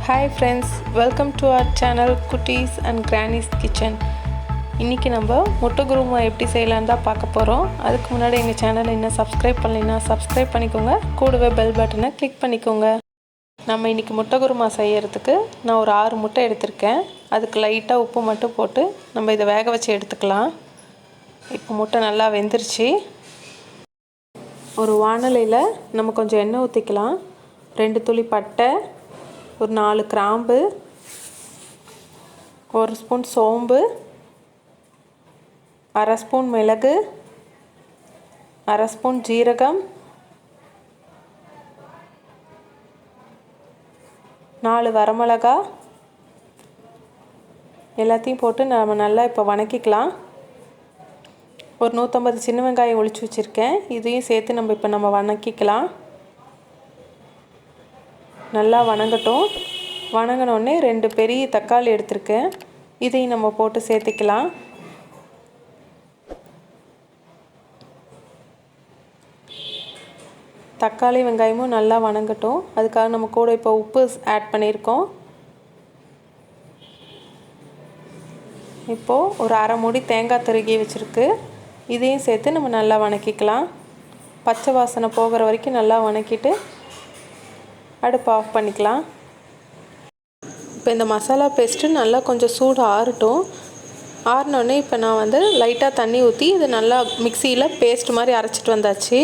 Hi friends, welcome to our channel Kuttys and Granny's Kitchen. இன்றைக்கி நம்ம முட்டை குருமா எப்படி செய்யலான்னு தான் பார்க்க போகிறோம். அதுக்கு முன்னாடி எங்கள் சேனலை இன்னும் சப்ஸ்கிரைப் பண்ணலைன்னா சப்ஸ்கிரைப் பண்ணிக்கோங்க. கூடவே பெல் பட்டனை கிளிக் பண்ணிக்கோங்க. நம்ம இன்றைக்கி முட்டை குருமா செய்கிறதுக்கு நான் ஒரு 6 முட்டை எடுத்திருக்கேன். அதுக்கு லைட்டாக உப்பு மட்டும் போட்டு நம்ம இதை வேக வச்சு எடுத்துக்கலாம். இப்போ முட்டை நல்லா வெந்துருச்சு. ஒரு வாணலியில் நம்ம கொஞ்சம் எண்ணெய் ஊற்றிக்கலாம். 2 துளி பட்டை, ஒரு 4 கிராம்பு, 1 ஸ்பூன் சோம்பு, 1/2 ஸ்பூன் மிளகு, 1/2 ஸ்பூன் ஜீரகம், 4 வரமிளகா எல்லாத்தையும் போட்டு நம்ம நல்லா இப்போ வணக்கிக்கலாம். ஒரு 150 சின்ன வெங்காயம் ஒளிச்சு வச்சுருக்கேன். இதையும் சேர்த்து நம்ம வணக்கிக்கலாம். நல்லா வணங்கட்டும். வணங்கினோடனே 2 பெரிய தக்காளி எடுத்திருக்கேன். இதையும் நம்ம போட்டு சேர்த்துக்கலாம். தக்காளி வெங்காயமும் நல்லா வணங்கட்டும். அதுக்காக நம்ம கூட இப்போ உப்பு ஆட் பண்ணியிருக்கோம். இப்போது ஒரு 1/2 மூடி தேங்காய் துருகி வச்சுருக்கு. இதையும் சேர்த்து நம்ம நல்லா வணக்கிக்கலாம். பச்சை வாசனை போகிற வரைக்கும் நல்லா வணக்கிட்டு அடுப்பு ஆஃப் பண்ணிக்கலாம். இப்போ இந்த மசாலா பேஸ்ட்டு நல்லா கொஞ்சம் சூடு ஆறட்டும். ஆறினோடனே இப்போ நான் லைட்டாக தண்ணி ஊற்றி இது நல்லா மிக்சியில் பேஸ்ட் மாதிரி அரைச்சிட்டு வந்தாச்சு.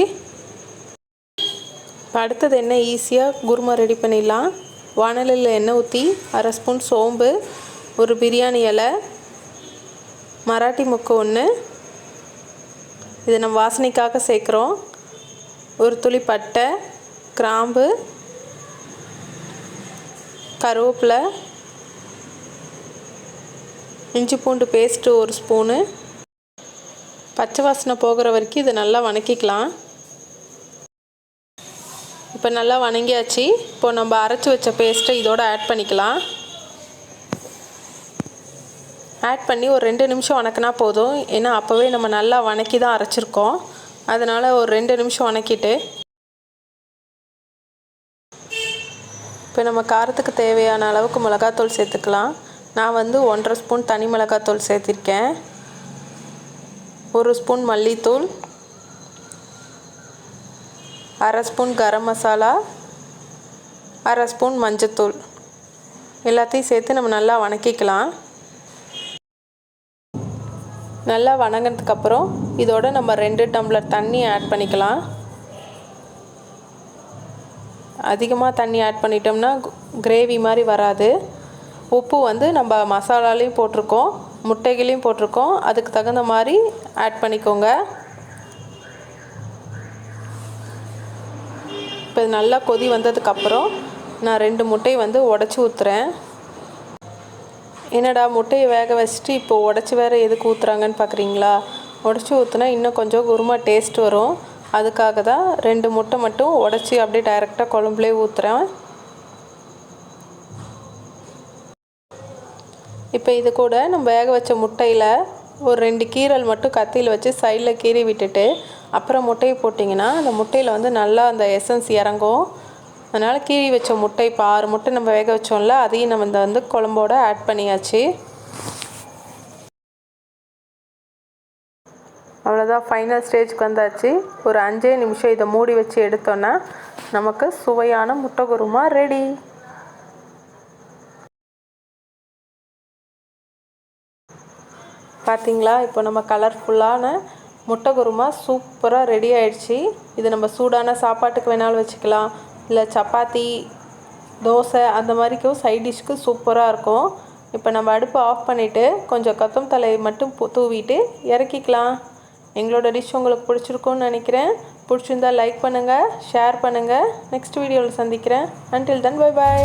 இப்போ அடுத்தது என்ன, ஈஸியாக குருமா ரெடி பண்ணிடலாம். வாணலியில் எண்ணெய் ஊற்றி 1/2 ஸ்பூன் சோம்பு, ஒரு பிரியாணி இலை, மராட்டி மொக்கு 1, இதை நம்ம வாசனைக்காக சேர்க்குறோம். ஒரு துளி பட்டை, கிராம்பு, கருவேப்பிலை, இஞ்சி பூண்டு பேஸ்ட்டு 1 ஸ்பூனு. பச்சை வாசனை போகிற வரைக்கும் இதை நல்லா வணக்கிக்கலாம். இப்போ நல்லா வணங்கியாச்சு. இப்போ நம்ம அரைச்சி வச்ச பேஸ்ட்டை இதோடு ஆட் பண்ணிக்கலாம். ஆட் பண்ணி ஒரு 2 நிமிஷம் வணக்கினா போதும். ஏன்னா அப்போவே நம்ம நல்லா வணக்கி தான் அரைச்சிருக்கோம். அதனால் ஒரு 2 நிமிஷம் வணக்கிட்டு இப்போ நம்ம காரத்துக்கு தேவையான அளவுக்கு மிளகாத்தூள் சேர்த்துக்கலாம். நான் 1/2 ஸ்பூன் தனி மிளகாத்தூள் சேர்த்திருக்கேன். 1 ஸ்பூன் மல்லித்தூள், 1/2 ஸ்பூன் கரம் மசாலா, 1/2 ஸ்பூன் மஞ்சத்தூள் எல்லாத்தையும் சேர்த்து நம்ம நல்லா வணக்கிக்கலாம். நல்லா வணங்கினதுக்கப்புறம் இதோட நம்ம 2 டம்ளர் தண்ணி ஆட் பண்ணிக்கலாம். அதிகமாக தண்ணி ஆட் பண்ணிட்டோம்னா கிரேவி மாதிரி வராது. உப்பு நம்ம மசாலாலையும் போட்டிருக்கோம், முட்டைகளையும் போட்டிருக்கோம். அதுக்கு தகுந்த மாதிரி ஆட் பண்ணிக்கோங்க. இப்போ நல்லா கொதி வந்ததுக்கப்புறம் நான் 2 முட்டையை உடச்சி ஊற்றுறேன். என்னடா முட்டையை வேக வச்சுட்டு இப்போ உடச்சி வேறு எதுக்கு ஊற்றுறாங்கன்னு பார்க்குறீங்களா? உடச்சி ஊற்றுனா இன்னும் கொஞ்சம் குருமா டேஸ்ட் வரும். அதுக்காக தான் 2 முட்டை மட்டும் உடச்சி அப்படியே டைரெக்டாக குழம்புலேயே ஊற்றுறேன். இப்போ இது கூட நம்ம வேக வச்ச முட்டையில் ஒரு 2 கீரல் மட்டும் கத்தியில் வச்சு சைடில் கீறி விட்டுட்டு அப்புறம் முட்டையை போட்டிங்கன்னா அந்த முட்டையில் நல்லா அந்த எசன்ஸ் இறங்கும். அதனால் கீறி வச்ச முட்டை இப்போ 6 முட்டை நம்ம வேக வச்சோம்ல, அதையும் நம்ம குழம்போடு ஆட் பண்ணியாச்சு. அவ்வளோதான், ஃபைனல் ஸ்டேஜ்க்கு வந்தாச்சு. ஒரு 5 நிமிஷம் இதை மூடி வச்சு எடுத்தோன்னா நமக்கு சுவையான முட்டை குருமா ரெடி. பார்த்திங்களா, இப்போ நம்ம கலர்ஃபுல்லான முட்டை குருமா சூப்பராக ரெடி ஆயிடுச்சு. இது நம்ம சூடான சாப்பாட்டுக்கு வேணாலும் வச்சுக்கலாம், இல்லை சப்பாத்தி, தோசை அந்த மாதிரிக்கும் சைட் டிஷ்க்கு சூப்பராக இருக்கும். இப்போ நம்ம அடுப்பை ஆஃப் பண்ணிவிட்டு கொஞ்சம் கொத்தமல்லி தழையை மட்டும் தூவிட்டு இறக்கிக்கலாம். எங்களோட டிஷ் உங்களுக்கு பிடிச்சிருக்கும்னு நினைக்கிறேன். பிடிச்சிருந்தால் லைக் பண்ணுங்கள், ஷேர் பண்ணுங்கள். நெக்ஸ்ட் வீடியோவில் சந்திக்கிறேன். Until then bye bye.